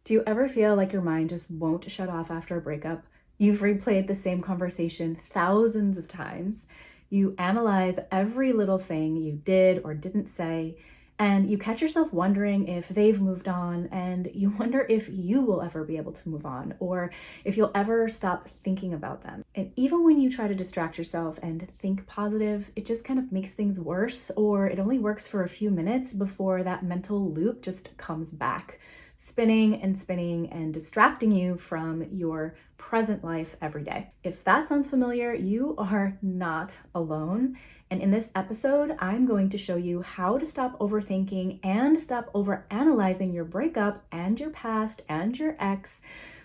Do you ever feel like your mind just won't shut off after a breakup? You've replayed the same conversation thousands of times. You analyze every little thing you did or didn't say, and you catch yourself wondering if they've moved on, and you wonder if you will ever be able to move on, or if you'll ever stop thinking about them. And even when you try to distract yourself and think positive, it just kind of makes things worse, or it only works for a few minutes before that mental loop just comes back, spinning and distracting you from your present life every day. If that sounds familiar, you are not alone. And in this episode, I'm going to show you how to stop overthinking and stop overanalyzing your breakup and your past and your ex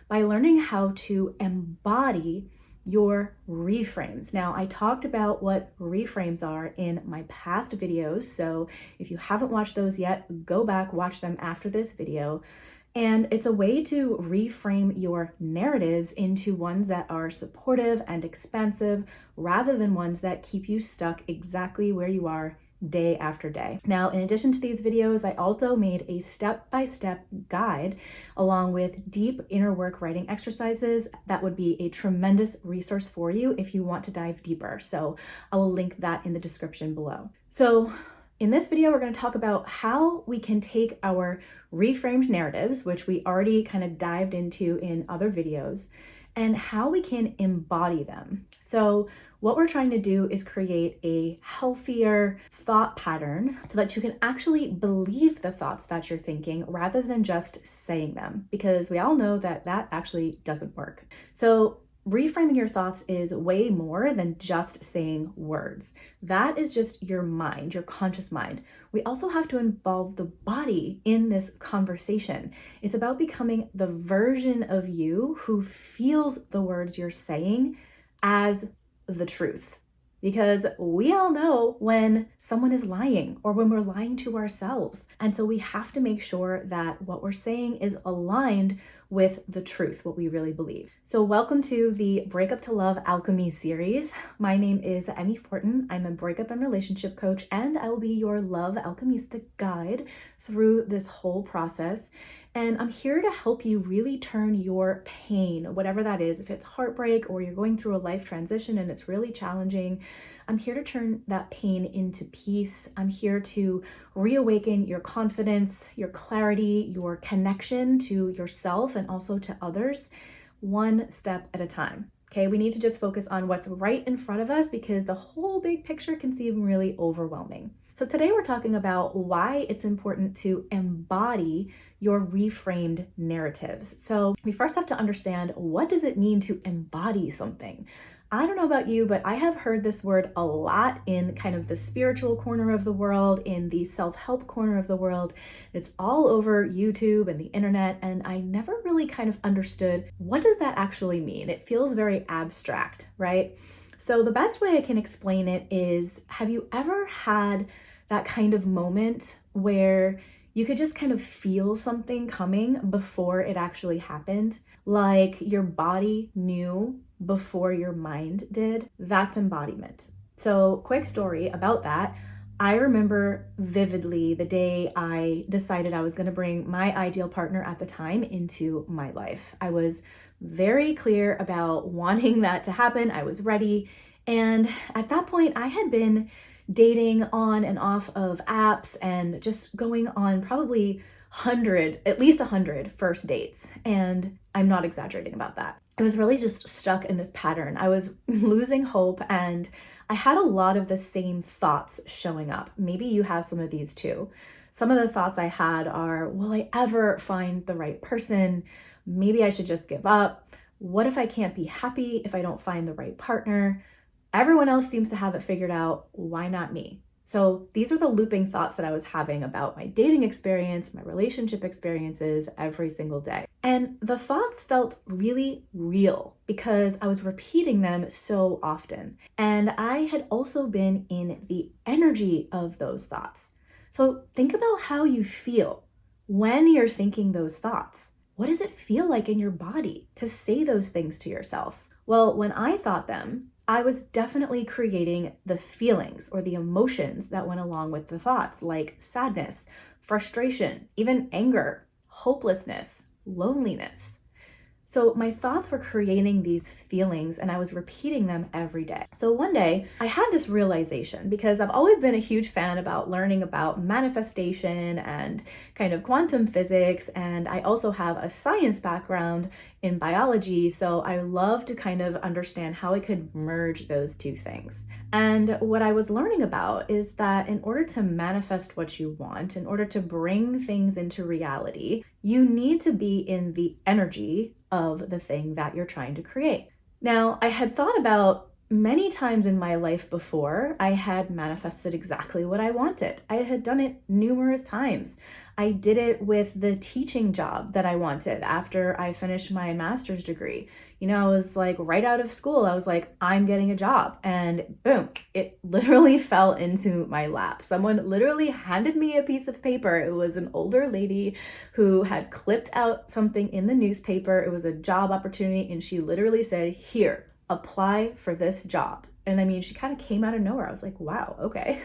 by learning how to embody your reframes. Now, I talked about what reframes are in my past videos, so if you haven't watched those yet, go back, watch them after this video. And it's a way to reframe your narratives into ones that are supportive and expansive rather than ones that keep you stuck exactly where you are day after day. Now, in addition to these videos, I also made a step-by-step guide along with deep inner work writing exercises that would be a tremendous resource for you if you want to dive deeper. So I will link that in the description below. So in this video, we're going to talk about how we can take our reframed narratives, which we already kind of dived into in other videos, and how we can embody them. So what we're trying to do is create a healthier thought pattern so that you can actually believe the thoughts that you're thinking rather than just saying them, because we all know that that actually doesn't work. So reframing your thoughts is way more than just saying words. That is just your mind, your conscious mind. We also have to involve the body in this conversation. It's about becoming the version of you who feels the words you're saying as the truth. Because we all know when someone is lying or when we're lying to ourselves. And so we have to make sure that what we're saying is aligned with the truth, what we really believe. So welcome to the Breakup to Love Alchemy series. My name is Emmi Fortin. I'm a breakup and relationship coach, and I will be your love alchemistic guide through this whole process. And I'm here to help you really turn your pain, whatever that is, if it's heartbreak or you're going through a life transition and it's really challenging, I'm here to turn that pain into peace. I'm here to reawaken your confidence, your clarity, your connection to yourself and also to others, one step at a time. Okay, we need to just focus on what's right in front of us because the whole big picture can seem really overwhelming. So today we're talking about why it's important to embody your reframed narratives. So we first have to understand, what does it mean to embody something? I don't know about you, but I have heard this word a lot in kind of the spiritual corner of the world, in the self-help corner of the world. It's all over YouTube and the internet, and I never really kind of understood, what does that actually mean? It feels very abstract, right? So the best way I can explain it is, have you ever had that kind of moment where you could just kind of feel something coming before it actually happened? Like your body knew before your mind did? That's embodiment. So quick story about that. I remember vividly the day I decided I was going to bring my ideal partner at the time into my life. I was very clear about wanting that to happen. I was ready. And at that point, I had been dating on and off of apps and just going on probably at least 100 first dates. And I'm not exaggerating about that. I was really just stuck in this pattern. I was losing hope, and I had a lot of the same thoughts showing up. Maybe you have some of these too. Some of the thoughts I had are, will I ever find the right person? Maybe I should just give up. What if I can't be happy if I don't find the right partner? Everyone else seems to have it figured out. Why not me? So these are the looping thoughts that I was having about my dating experience, my relationship experiences every single day. And the thoughts felt really real because I was repeating them so often. And I had also been in the energy of those thoughts. So think about how you feel when you're thinking those thoughts. What does it feel like in your body to say those things to yourself? Well, when I thought them, I was definitely creating the feelings or the emotions that went along with the thoughts, like sadness, frustration, even anger, hopelessness, loneliness. So my thoughts were creating these feelings and I was repeating them every day. So one day I had this realization, because I've always been a huge fan about learning about manifestation and kind of quantum physics. And I also have a science background in biology. So I love to kind of understand how I could merge those two things. And what I was learning about is that in order to manifest what you want, in order to bring things into reality, you need to be in the energy of the thing that you're trying to create. Now, I had thought about many times in my life before, I had manifested exactly what I wanted. I had done it numerous times. I did it with the teaching job that I wanted after I finished my master's degree. I was like right out of school, I was like, I'm getting a job. And boom, it literally fell into my lap. Someone literally handed me a piece of paper. It was an older lady who had clipped out something in the newspaper. It was a job opportunity. And she literally said, here, apply for this job. And I mean, she kind of came out of nowhere. I was like, wow, okay.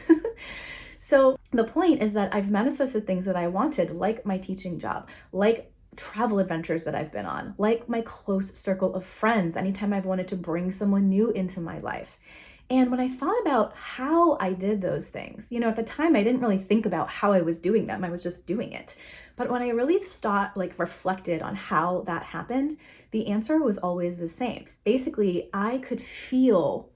So the point is that I've manifested things that I wanted, like my teaching job, like travel adventures that I've been on, like my close circle of friends, anytime I've wanted to bring someone new into my life. And when I thought about how I did those things, at the time I didn't really think about how I was doing them. I was just doing it. But when I really reflected on how that happened, the answer was always the same. Basically, I could feel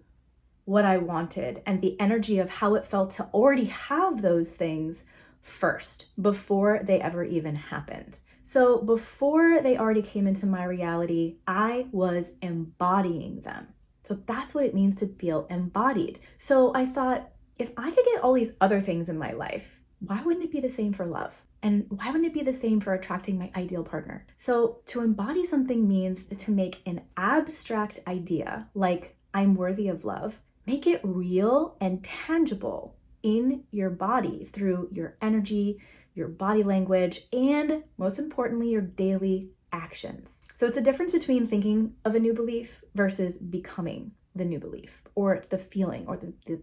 what I wanted and the energy of how it felt to already have those things first, before they ever even happened. So before they already came into my reality, I was embodying them. So that's what it means to feel embodied. So I thought, if I could get all these other things in my life, why wouldn't it be the same for love? And why wouldn't it be the same for attracting my ideal partner? So to embody something means to make an abstract idea, like I'm worthy of love, make it real and tangible in your body through your energy, your body language, and most importantly, your daily actions. So it's a difference between thinking of a new belief versus becoming the new belief, or the feeling, or the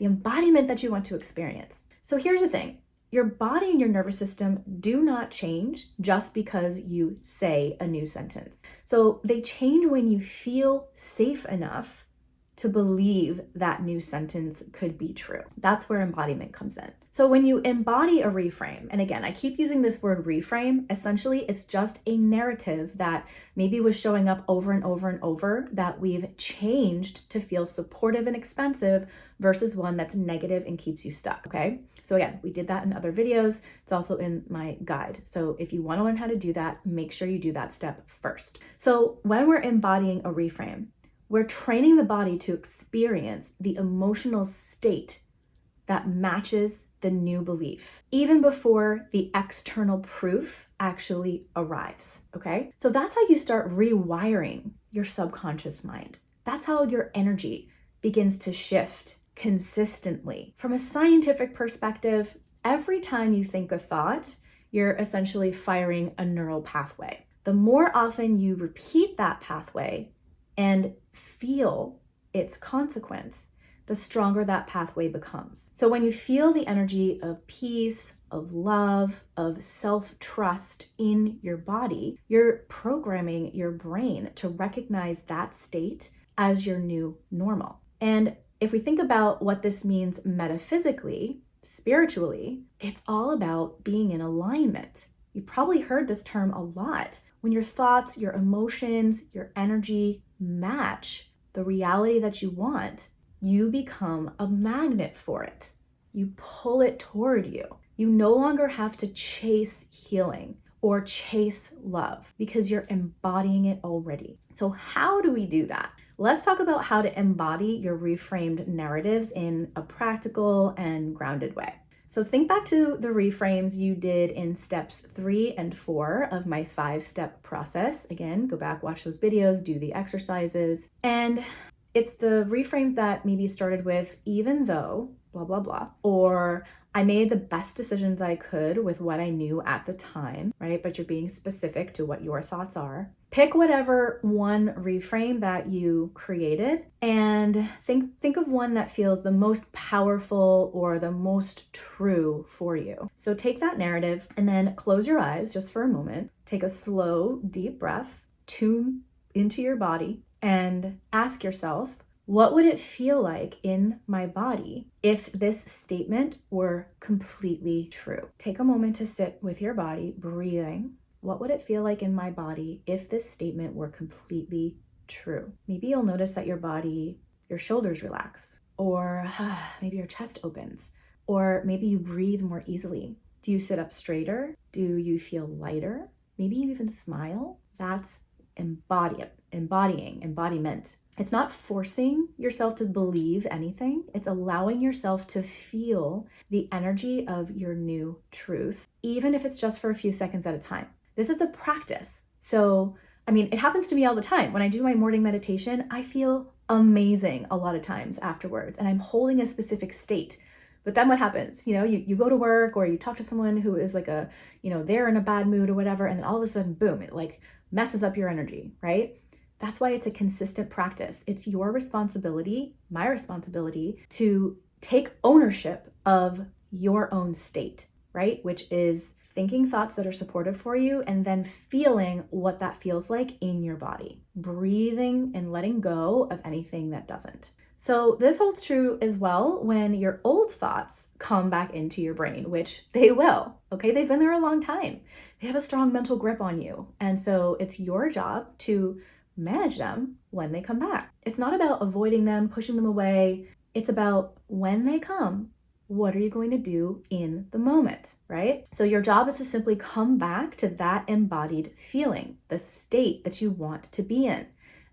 embodiment that you want to experience. So here's the thing. Your body and your nervous system do not change just because you say a new sentence. So they change when you feel safe enough to believe that new sentence could be true. That's where embodiment comes in. So when you embody a reframe, and again, I keep using this word reframe, essentially it's just a narrative that maybe was showing up over and over and over that we've changed to feel supportive and expansive versus one that's negative and keeps you stuck, okay? So again, we did that in other videos. It's also in my guide. So if you want to learn how to do that, make sure you do that step first. So when we're embodying a reframe, we're training the body to experience the emotional state that matches the new belief, even before the external proof actually arrives, okay? So that's how you start rewiring your subconscious mind. That's how your energy begins to shift consistently. From a scientific perspective, every time you think a thought, you're essentially firing a neural pathway. The more often you repeat that pathway and feel its consequence, the stronger that pathway becomes. So when you feel the energy of peace, of love, of self-trust in your body, you're programming your brain to recognize that state as your new normal. And if we think about what this means metaphysically, spiritually, it's all about being in alignment. You've probably heard this term a lot. When your thoughts, your emotions, your energy match the reality that you want, you become a magnet for it. You pull it toward you. You no longer have to chase healing or chase love because you're embodying it already. So how do we do that? Let's talk about how to embody your reframed narratives in a practical and grounded way. So think back to the reframes you did in steps 3 and 4 of my 5-step process. Again, go back, watch those videos, do the exercises. And it's the reframes that maybe started with even though, blah, blah, blah, or I made the best decisions I could with what I knew at the time, right? But you're being specific to what your thoughts are. Pick whatever one reframe that you created and think of one that feels the most powerful or the most true for you. So take that narrative and then close your eyes just for a moment. Take a slow, deep breath, tune into your body, and ask yourself, what would it feel like in my body if this statement were completely true? Take a moment to sit with your body, breathing. What would it feel like in my body if this statement were completely true? Maybe you'll notice that your body, your shoulders relax, or maybe your chest opens, or maybe you breathe more easily. Do you sit up straighter? Do you feel lighter? Maybe you even smile. That's embodiment. It's not forcing yourself to believe anything. It's allowing yourself to feel the energy of your new truth, even if it's just for a few seconds at a time. This is a practice. So, it happens to me all the time. When I do my morning meditation, I feel amazing a lot of times afterwards, and I'm holding a specific state. But then what happens? You go to work or you talk to someone who is like they're in a bad mood or whatever, and then all of a sudden, boom, it like messes up your energy, right? That's why it's a consistent practice. It's your responsibility, my responsibility, to take ownership of your own state, right? Which is thinking thoughts that are supportive for you and then feeling what that feels like in your body, breathing and letting go of anything that doesn't. So this holds true as well when your old thoughts come back into your brain, which they will, okay? They've been there a long time. They have a strong mental grip on you. And so it's your job to manage them when they come back. It's not about avoiding them, pushing them away. It's about when they come, what are you going to do in the moment, right? So your job is to simply come back to that embodied feeling, the state that you want to be in,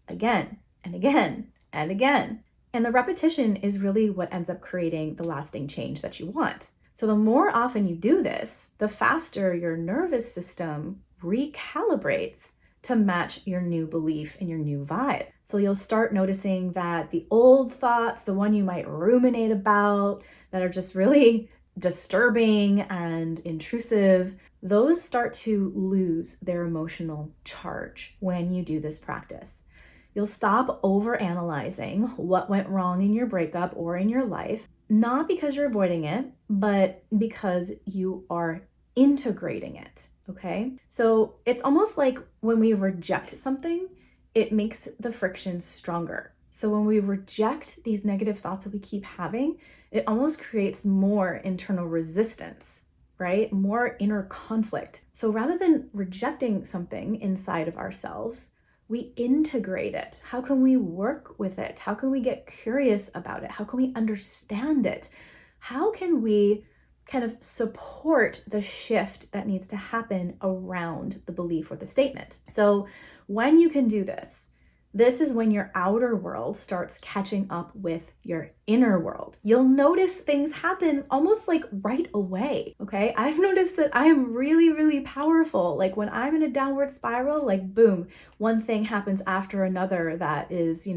again and again and again. And the repetition is really what ends up creating the lasting change that you want. So the more often you do this, the faster your nervous system recalibrates to match your new belief and your new vibe. So you'll start noticing that the old thoughts, the one you might ruminate about, that are just really disturbing and intrusive, those start to lose their emotional charge when you do this practice. You'll stop overanalyzing what went wrong in your breakup or in your life, not because you're avoiding it, but because you are integrating it, okay? So it's almost like when we reject something, it makes the friction stronger. So when we reject these negative thoughts that we keep having, it almost creates more internal resistance, right? More inner conflict. So rather than rejecting something inside of ourselves, we integrate it. How can we work with it? How can we get curious about it? How can we understand it? How can we kind of support the shift that needs to happen around the belief or the statement? So when you can do this, this is when your outer world starts catching up with your inner world. You'll notice things happen almost like right away, okay? I've noticed that I am really, really powerful. Like when I'm in a downward spiral, like boom, one thing happens after another that is,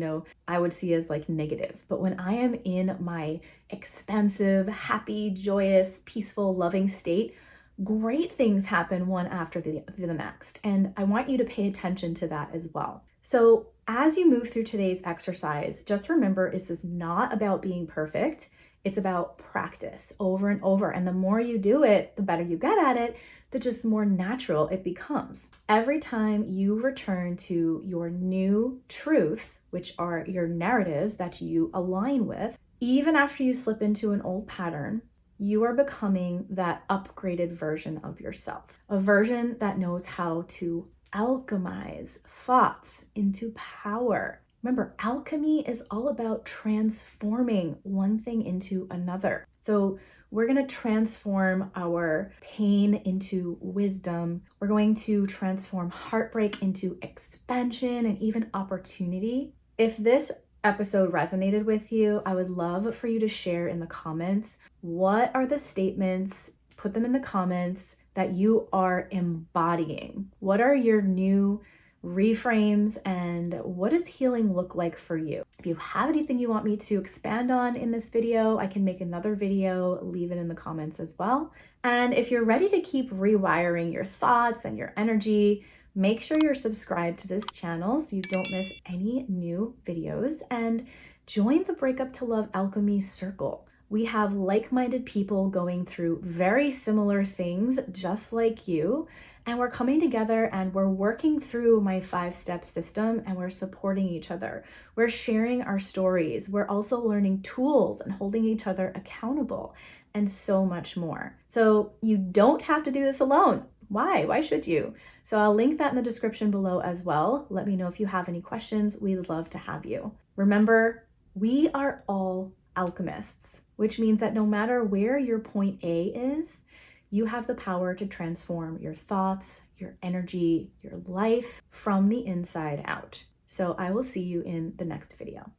I would see as like negative. But when I am in my expansive, happy, joyous, peaceful, loving state, great things happen one after the next. And I want you to pay attention to that as well. So as you move through today's exercise, just remember this is not about being perfect. It's about practice over and over. And the more you do it, the better you get at it, the just more natural it becomes. Every time you return to your new truth, which are your narratives that you align with, even after you slip into an old pattern, you are becoming that upgraded version of yourself, a version that knows how to alchemize thoughts into power. Remember, alchemy is all about transforming one thing into another. So we're going to transform our pain into wisdom. We're going to transform heartbreak into expansion and even opportunity. If this episode resonated with you, I would love for you to share in the comments, what are the statements, put them in the comments, that you are embodying. What are your new reframes, and what does healing look like for you? If you have anything you want me to expand on in this video, I can make another video, leave it in the comments as well. And if you're ready to keep rewiring your thoughts and your energy, make sure you're subscribed to this channel so you don't miss any new videos, and join the Breakup to Love Alchemy Circle. We have like-minded people going through very similar things just like you, and we're coming together and we're working through my 5-step system, and we're supporting each other. We're sharing our stories. We're also learning tools and holding each other accountable, and so much more. So you don't have to do this alone. Why? Why should you? So I'll link that in the description below as well. Let me know if you have any questions. We'd love to have you. Remember, we are all alchemists, which means that no matter where your point A is, you have the power to transform your thoughts, your energy, your life from the inside out. So I will see you in the next video.